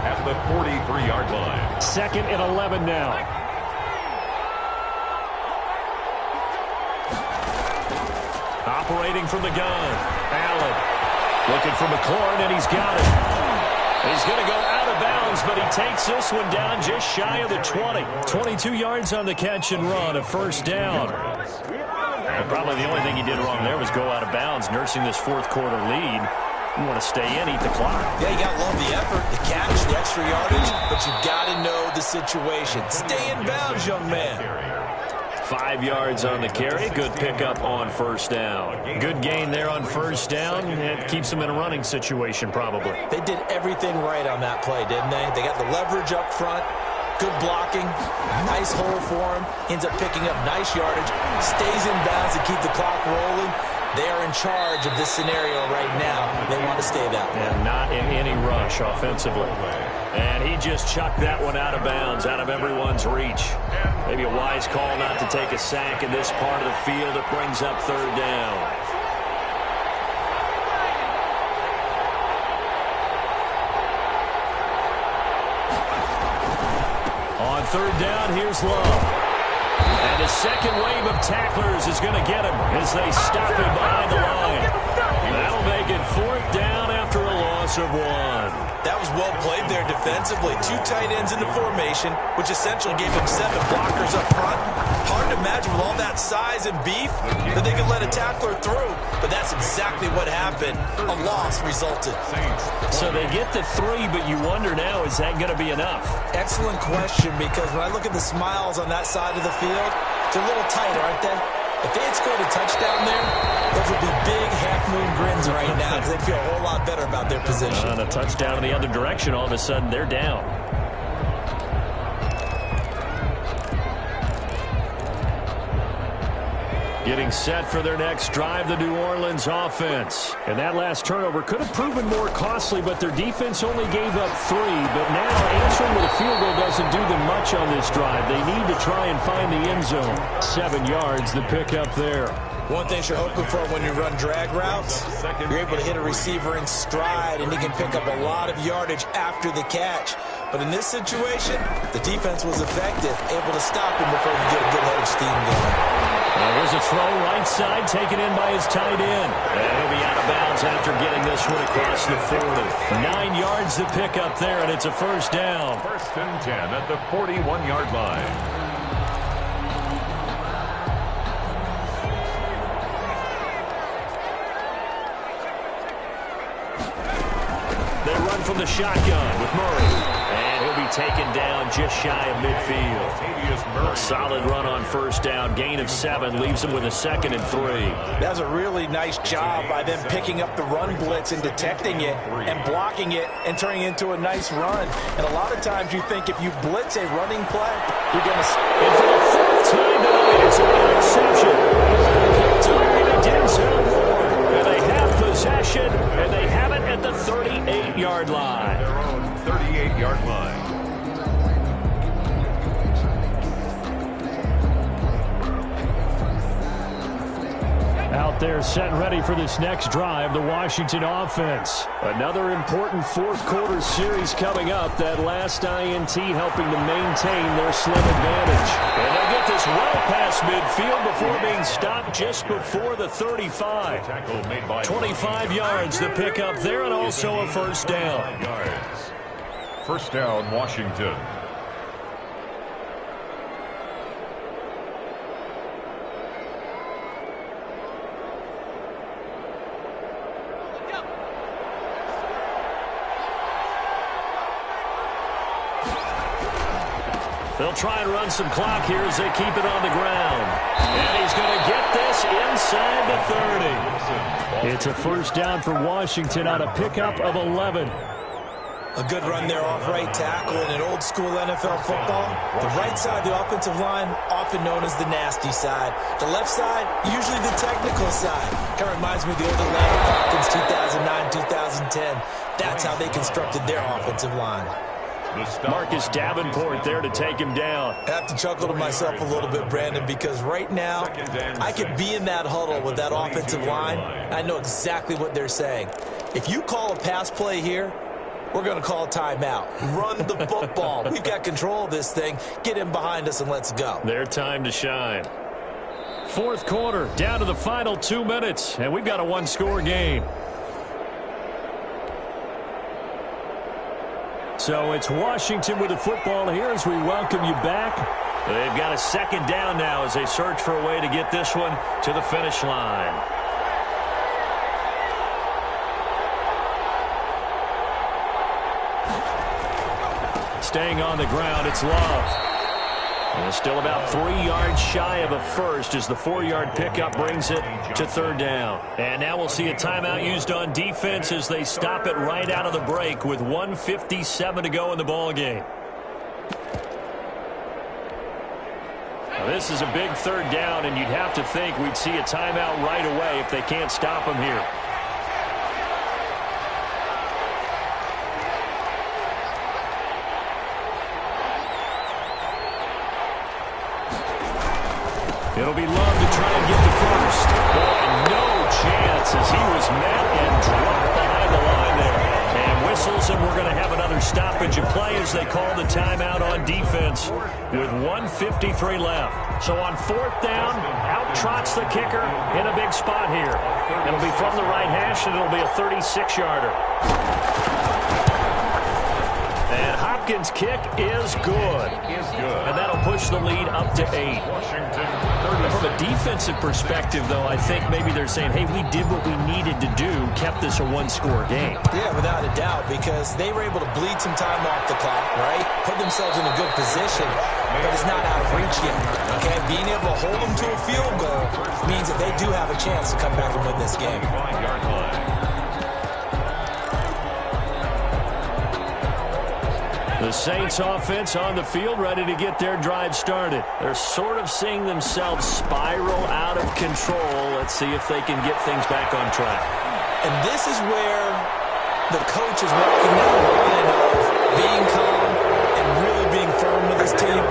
S3: At the 43-yard line.
S2: 2nd and 11 now. Operating from the gun. Allen looking for McLaurin, and he's got it. He's going to go out of bounds, but he takes this one down just shy of the 20. 22 yards on the catch and run, a first down. And probably the only thing he did wrong there was go out of bounds, nursing this 4th quarter lead. You want to stay in, eat the clock.
S4: Yeah, you got to love the effort, the catch, the extra yardage, but you got to know the situation. Stay in bounds, young man.
S2: 5 yards on the carry. Good pickup on first down. Good gain there on first down. It keeps them in a running situation, probably.
S4: They did everything right on that play, didn't they? They got the leverage up front, Good blocking, nice hole for him. Ends up picking up nice yardage, stays in bounds to keep the clock rolling. They are in charge of this scenario right now. They want to stay that way.
S2: And not in any rush offensively. And he just chucked that one out of bounds, out of everyone's reach. Maybe a wise call not to take a sack in this part of the field. It brings up third down. On third down, here's Love. And a second wave of tacklers is going to get him as they stop him behind the line. That'll make it fourth down after a loss of 1.
S7: That was well played there defensively. 2 tight ends in the formation, which essentially gave them 7 blockers up front. Hard to imagine with all that size and beef that they could let a tackler through, but that's exactly what happened. A loss resulted.
S2: So they get the 3, but you wonder now, is that going to be enough?
S4: Excellent question, because when I look at the smiles on that side of the field, they're a little tight, aren't they? If they had scored a touchdown there, those would be big half-moon grins right now because they'd feel a whole lot better about their position.
S2: On a touchdown in the other direction, all of a sudden they're down. Getting set for their next drive, the New Orleans offense. And that last turnover could have proven more costly, but their defense only gave up 3. But now answering with a field goal doesn't do them much on this drive. They need to try and find the end zone. 7 yards, the pickup there.
S4: One thing you're hoping for when you run drag routes, you're able to hit a receiver in stride, and he can pick up a lot of yardage after the catch. But in this situation, the defense was effective, able to stop him before he get a good head of steam going.
S2: There's a throw right side taken in by his tight end. And he'll be out of bounds after getting this one across the 40. 9 yards to pick up there, and it's a first down.
S3: First and 10 at the 41-yard line.
S2: From the shotgun with Murray. And he'll be taken down just shy of midfield. A solid run on first down. Gain of 7 leaves him with a 2nd and 3.
S4: That's a really nice job by them picking up the run blitz and detecting it and blocking it and turning it into a nice run. And a lot of times you think if you blitz a running play, you're going to...
S2: And for the 4th time tonight, it's an interception. Targeted Denzel Ward. And they have possession, and they have it at the 38-yard line.
S3: Their own 38-yard line.
S2: Out there set and ready for this next drive, the Washington offense. Another important fourth-quarter series coming up. That last INT helping to maintain their slim advantage. And they'll get this well past midfield before being stopped just before the 35. 25 yards to pick up there, and also a first down.
S3: First down, Washington.
S2: They'll try and run some clock here as they keep it on the ground. And he's going to get this inside the 30. It's a first down for Washington on a pickup of 11.
S4: A good run there off right tackle in an old school NFL football. The right side of the offensive line, often known as the nasty side. The left side, usually the technical side. Kind of reminds me of the old Atlanta Falcons 2009-2010. That's how they constructed their offensive line.
S2: Marcus Davenport there to take him down.
S4: I have to chuckle to myself a little bit, Brandon, because right now I could be in that huddle with that offensive line. I know exactly what they're saying. If you call a pass play here, we're going to call a timeout. Run the football. We've got control of this thing. Get in behind us and let's go.
S2: Their time to shine. Fourth quarter, down to the final 2 minutes, and we've got a one-score game. So it's Washington with the football here as we welcome you back. They've got a second down now as they search for a way to get this one to the finish line. Staying on the ground, it's Love. And still about 3 yards shy of a first as the 4-yard pickup brings it to third down. And now we'll see a timeout used on defense as they stop it right out of the break with 1:57 to go in the ball game. This is a big third down, and you'd have to think we'd see a timeout right away if they can't stop him here. It'll be Love to try and get the first. Boy, no chance as he was met and dropped behind the line there. And whistles, and we're going to have another stoppage of play as they call the timeout on defense with 1:53 left. So on fourth down, out trots the kicker in a big spot here. It'll be from the right hash, and it'll be a 36-yarder. And Hopkins' kick is good. And that'll push the lead up to 8. From a defensive perspective, though, I think maybe they're saying, hey, we did what we needed to do, kept this a one-score game.
S4: Yeah, without a doubt, because they were able to bleed some time off the clock, right? Put themselves in a good position, but it's not out of reach yet, okay? Being able to hold them to a field goal means that they do have a chance to come back and win this game.
S2: The Saints offense on the field, ready to get their drive started. They're sort of seeing themselves spiral out of control. Let's see if they can get things back on track.
S4: And this is where the coach is walking down the line of being calm and really being firm with his team.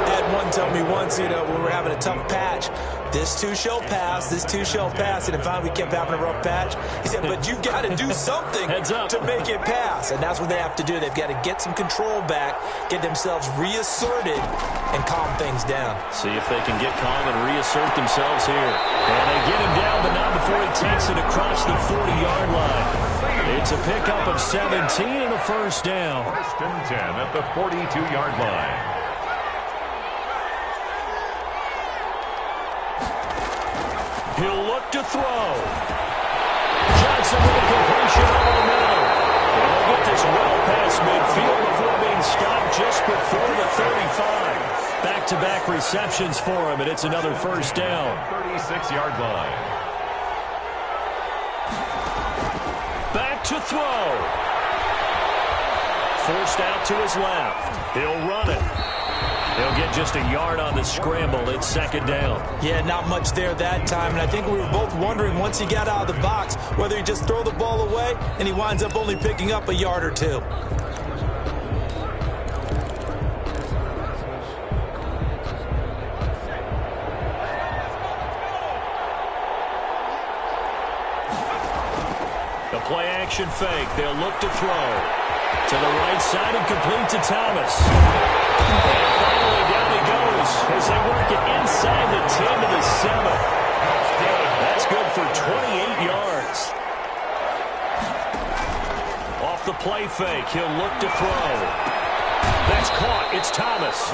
S4: Had one tell me once, when we were having a tough patch, this too shall pass, this too shall pass, and finally we kept having a rough patch. He said, but you've got to do something to make it pass, and that's what they have to do. They've got to get some control back, get themselves reasserted, and calm things down.
S2: See if they can get calm and reassert themselves here. And they get him down, but not before he takes it across the 40-yard line. It's a pickup of 17 and a first down.
S3: First and 10 at the 42-yard line.
S2: He'll look to throw. Johnson with a completion over the middle. And they'll get this well past midfield before being stopped just before the 35. Back-to-back receptions for him, and it's another first down.
S3: 36-yard line.
S2: Back to throw. Forced out to his left. He'll run it. He'll get just a yard on the scramble. It's second down.
S4: Yeah, not much there that time. And I think we were both wondering once he got out of the box whether he just throw the ball away, and he winds up only picking up a yard or two.
S2: The play action fake. They'll look to throw. To the right side and complete to Thomas. And finally down he goes as they work it inside the 10 to the 7. That's good for 28 yards. Off the play fake, he'll look to throw. That's caught. It's Thomas.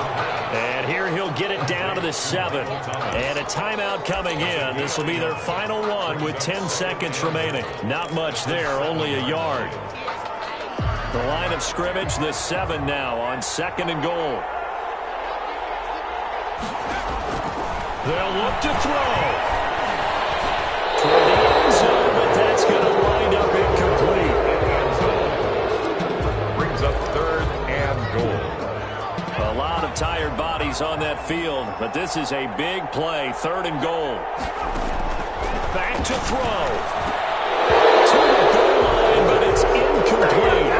S2: And here he'll get it down to the 7. And a timeout coming in. This will be their final one with 10 seconds remaining. Not much there, only a yard. The line of scrimmage, the 7 now on second and goal. They'll look to throw. Toward the end zone, but that's going to wind up incomplete.
S3: Brings up third and goal.
S2: A lot of tired bodies on that field, but this is a big play, third and goal. Back to throw. To the goal line, but it's incomplete.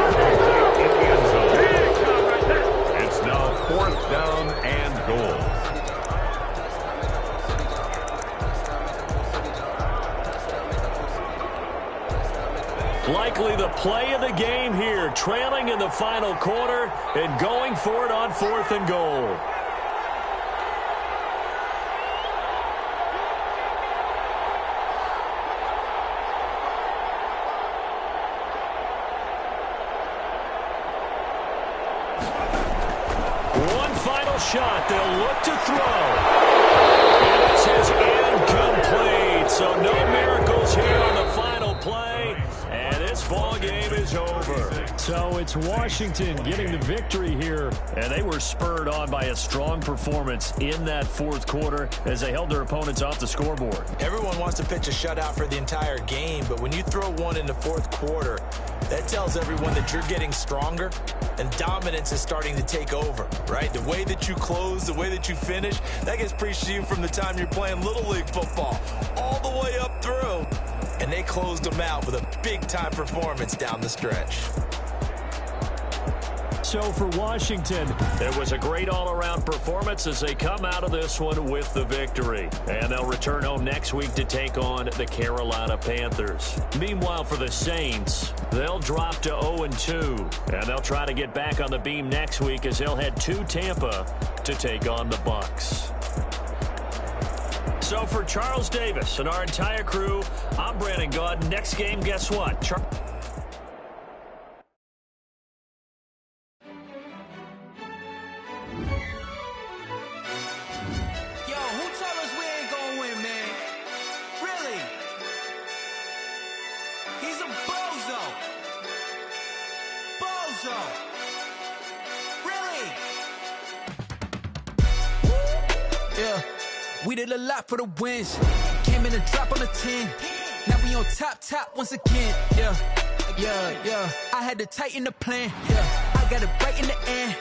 S3: It's now fourth down and goal.
S2: Likely the play of the game here, trailing in the final quarter and going for it on fourth and goal. One final shot. They'll look to throw. And this is incomplete. So no miracles here on the final play. And this ball game is over. So it's Washington getting the victory here. And they were spurred on by a strong performance in that fourth quarter as they held their opponents off the scoreboard.
S4: Everyone wants to pitch a shutout for the entire game, but when you throw one in the fourth quarter, that tells everyone that you're getting stronger and dominance is starting to take over, right? The way that you close, the way that you finish, that gets preached to you from the time you're playing Little League football all the way up through. And they closed them out with a big-time performance down the stretch.
S2: So for Washington,
S6: it was a great all-around performance as they come out of this one with the victory. And they'll return home next week to take on the Carolina Panthers. Meanwhile, for the Saints, they'll drop to 0-2. And they'll try to get back on the beam next week as they'll head to Tampa to take on the Bucs. So for Charles Davis and our entire crew, I'm Brandon Gaudin. Next game, guess what?
S8: We did a lot for the wins. Came in a drop on the 10. Now we on top once again. Yeah. I had to tighten the plan. Yeah. I got it right in the end.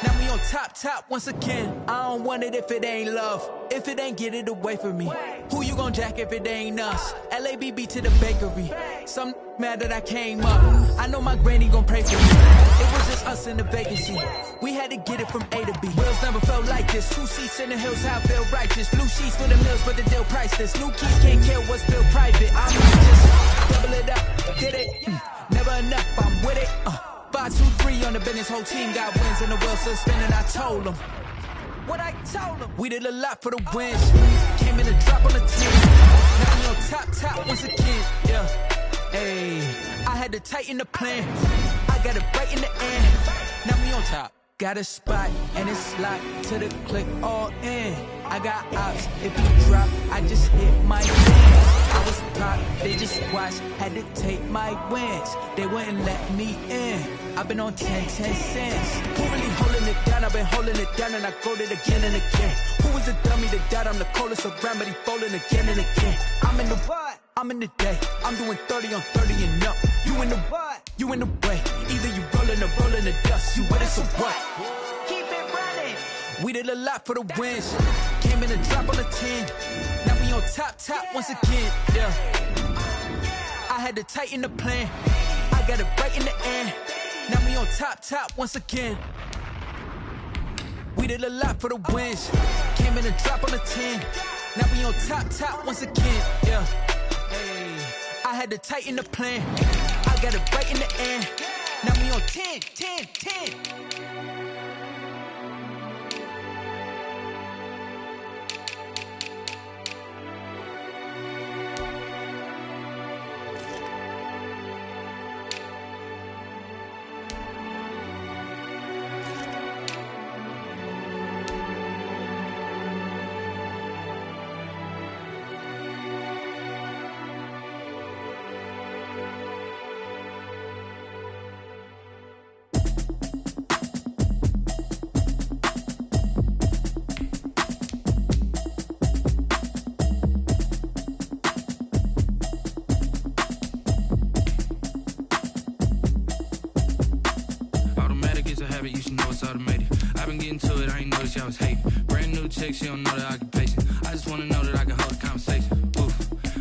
S8: Now we on top once again. I don't want it if it ain't love. If it ain't, get it away from me. Who you gon' jack if it ain't us? LABB to the bakery. Some mad that I came up. I know my granny gon' pray for me. It was just us in the vacancy. We had to get it from A to B. Wheels never felt like this. 2 seats in the hills, how I feel righteous. Blue sheets for the mills, but the deal priceless. New keys can't kill what's built private. I'm just double it up, did it. Never enough, I'm with it. 5, 2, 3 on the business. Whole team got wins and the wheels still spinning. I told them what I told them. We did a lot for the wins. Came in a drop on the 10. Now we on top once again. Yeah. Hey, I had to tighten the plan. I got it right in the end. Now we on top. Got a spot and it's locked to the click all in. I got ops. If you drop, I just hit my fans. I was pop, they just watched. Had to take my wins. They wouldn't let me in. I've been on 10 cents. Who really holding it down? I've been holding it down and I go it again and again. Who was the dummy that died? I'm the coldest around, but he folding again and again. I'm in the what? I'm in the day. I'm doing 30 on 30 and up. You in the what? You in the way. Either you rolling or rolling the dust. You with us or what? Keep it running. We did a lot for the wins. Came in a drop on the 10. Now we on top once again. Yeah. I had to tighten the plan. I got it right in the end. Now we on top once again. We did a lot for the wins. Came in a drop on the 10. Now we on top once again. Yeah. Hey, I had to tighten the plan. I got it right in the end. Now we on 10.
S9: I was hating. Brand new chick, she don't know the occupation. I just wanna know that I can hold a conversation. Oof,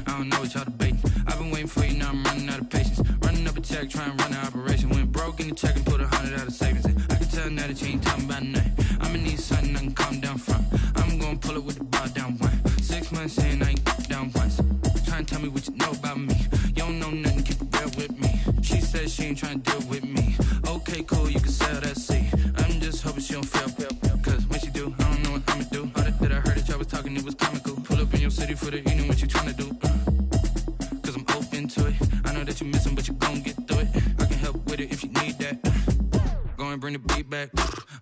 S9: I don't know what y'all debating. I've been waiting for you, now I'm running out of patience. Running up a check, trying to run an operation. Went broke in the check and put 100 out of savings in. I can tell now that you ain't talking about nothing. I'ma need something I can calm down from. I'm gonna pull it with the bar down one. 6 months in, I ain't down once. Trying to tell me what you know about me. You don't know nothing, keep it real with me. She says she ain't trying to deal with me. Okay, cool, you can sell that seat. I'm just hoping she don't feel. Cause when she do, I don't know what I'ma do. All that I heard that y'all was talking, it was comical. Pull up in your city for the evening, what you tryna do? Cause I'm open to it. I know that you missing, but you gon' get through it. I can help with it if you need that. Go and bring the beat back.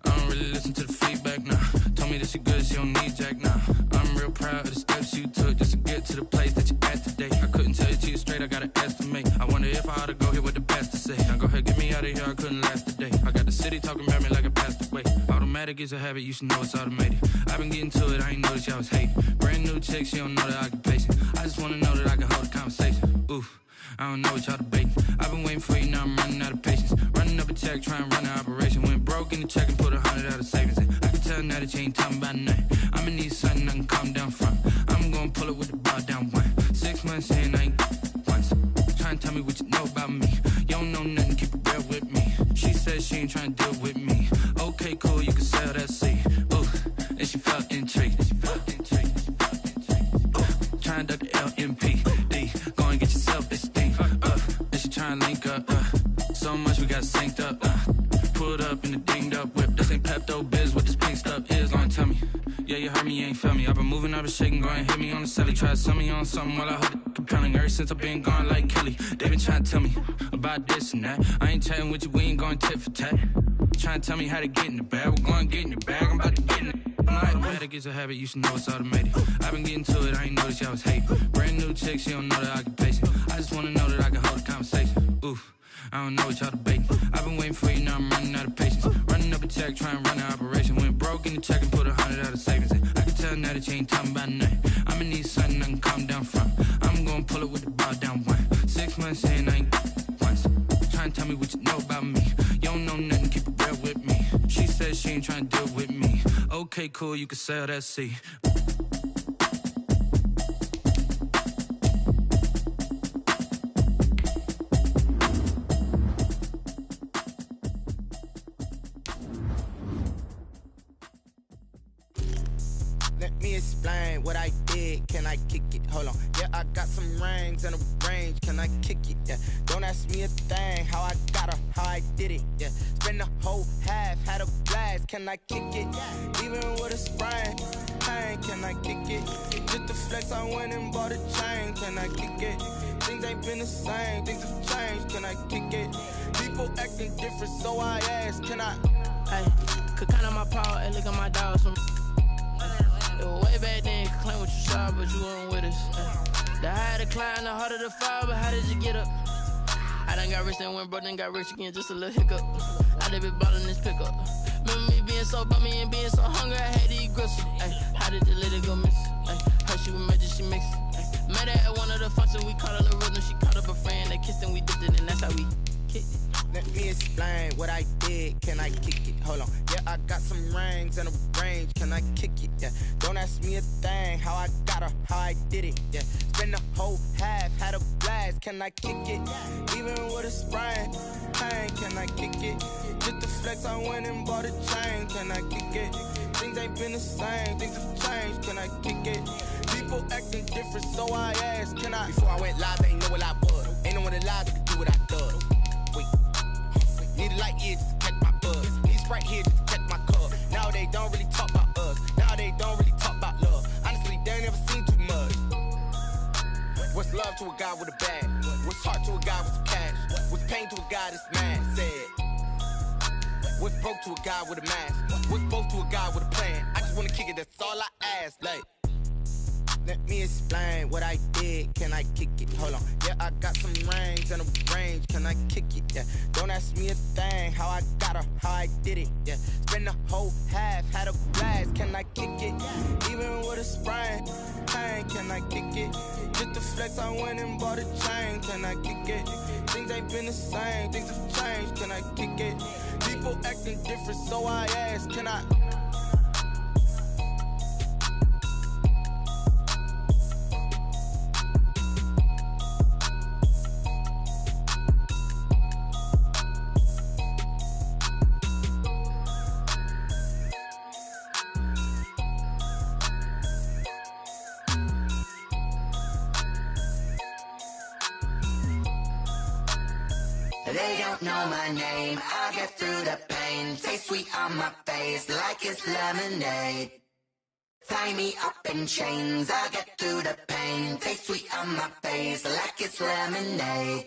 S9: I don't really listen to the feedback, nah. Told me that she good, she don't need jack, nah. I'm real proud of the steps you took just to get to the place that you at today. I couldn't tell you to you straight, I gotta estimate. I wonder if I ought to go here with the best to say. Now go ahead, get me out of here, I couldn't talking about me like I passed away. Automatic is a habit, you should know it's automated. I've been getting to it, I ain't noticed y'all was hating. Brand new chick, she don't know the occupation. I just wanna know that I can hold a conversation. Oof, I don't know what y'all debating. I've been waiting for you, now I'm running out of patience. Running up a check, trying to run an operation. Went broke in the check and put 100 out of savings in. I can tell now that you ain't talking about nothing. I'ma need something I can calm down from. I'm gonna pull it with the bar down one. 6 months in, I ain't once. Trying to tell me what you know about me. You don't know nothing, keep it real with me. She said she ain't trying to deal with me. Okay, cool, you can sell that seed. Ooh, and she felt intrigued. Trying to duck the LMPD. Go and get your self-esteem. And she trying to link up. So much we got synced up. Pulled up in the dinged up whip. This ain't Pepto-Biz, what this pink stuff is. Gonna tell me. Yeah, you heard me, you ain't felt me. I've been moving, I've been shaking, go and hit me on the celly. Try to sell me on something while I hold it compelling. Ever since I've been gone like Kelly, they been trying to tell me about this and that. I ain't chatting with you, we ain't going tit for tat. Trying to tell me how to get in the bag. We're going to get in the bag, I'm about to get in it. Automatic is a habit, you should know it's automated. I've been getting to it, I ain't noticed y'all was hating. Brand new chick, she don't know the occupation. I just wanna know that I can hold a conversation. Oof, I don't know what y'all debating. I've been waiting for you, now I'm running out of patience. Running up a check, trying to run an operation. Went broke in the check and put 100 out of savings in. I can tell now that you ain't talking about nothing. I'ma need something I can calm down from. I'm gonna pull it with the bar down one. 6 months in, I ain't once. Trying to tell me what you know about me. You don't know nothing, keep it real with me. She said she ain't trying to deal with me. Okay, cool, you can sell that seed.
S1: Let me explain what I did. Can I kick it? Hold on. Yeah, I got some rings and a range. Can I kick it? Yeah. Don't ask me a thing. How I got her, how I did it. Yeah. Spend the whole half, had a blast. Can I kick it? Even with a sprain. Hey, can I kick it? Just the flex, I went and bought a chain. Can I kick it? Things ain't been the same. Things have changed. Can I kick it? People acting different, so I ask. Can I?
S10: Hey, could count on my power and look at my dogs from. Way back then, you could claim what you saw, but you weren't with us. The higher the climb, the harder the fall, but how did you get up? I done got rich and went broke, then got rich again, just a little hiccup. I done been ballin' this pickup. Remember me being so bummy and being so hungry, I had to eat gristle. How did you let it go miss? Her she was magic, she mixed. Met her at one of the functions, we caught her the rhythm. She caught up a friend, they kissed and we dipped it, and that's how we kicked it.
S1: Let me explain what I did. Can I kick it? Hold on. Yeah, I got some rings and a range. Can I kick it? Yeah. Don't ask me a thing. How I got her, how I did it. Yeah. Spend the whole half, had a blast. Can I kick it? Even with a sprain. Hey, can I kick it? Just the flex, I went and bought a chain. Can I kick it? Things ain't been the same. Things have changed. Can I kick it? People acting different, so I asked. Can I? Before I went live, ain't know what I was. Ain't no one alive that could do what I done. Wait. Need a light year just to catch my buzz. Need Sprite here just to catch my cup. Now they don't really talk about us. Now they don't really talk about love. Honestly, they ain't never seen too much. What's love to a guy with a bag? What's heart to a guy with some cash? What's pain to a guy that's mad? Said. What's broke to a guy with a mask? What's both to a guy with a plan? I just wanna kick it, that's all I ask. Like, let me explain what I did. Can I kick it? Hold on. Yeah, I got some rings and a range. Can I kick it? Yeah. Don't ask me a thing. How I got her, how I did it. Yeah. Spend the whole half, had a blast. Can I kick it? Even with a sprain. Hey, can I kick it? Just the flex, I went and bought a chain. Can I kick it? Things ain't been the same. Things have changed. Can I kick it? People acting different, so I ask. Can I?
S11: They don't know my name, I get through the pain. Taste sweet on my face like it's lemonade. Tie me up in chains, I get through the pain. Taste sweet on my face like it's lemonade.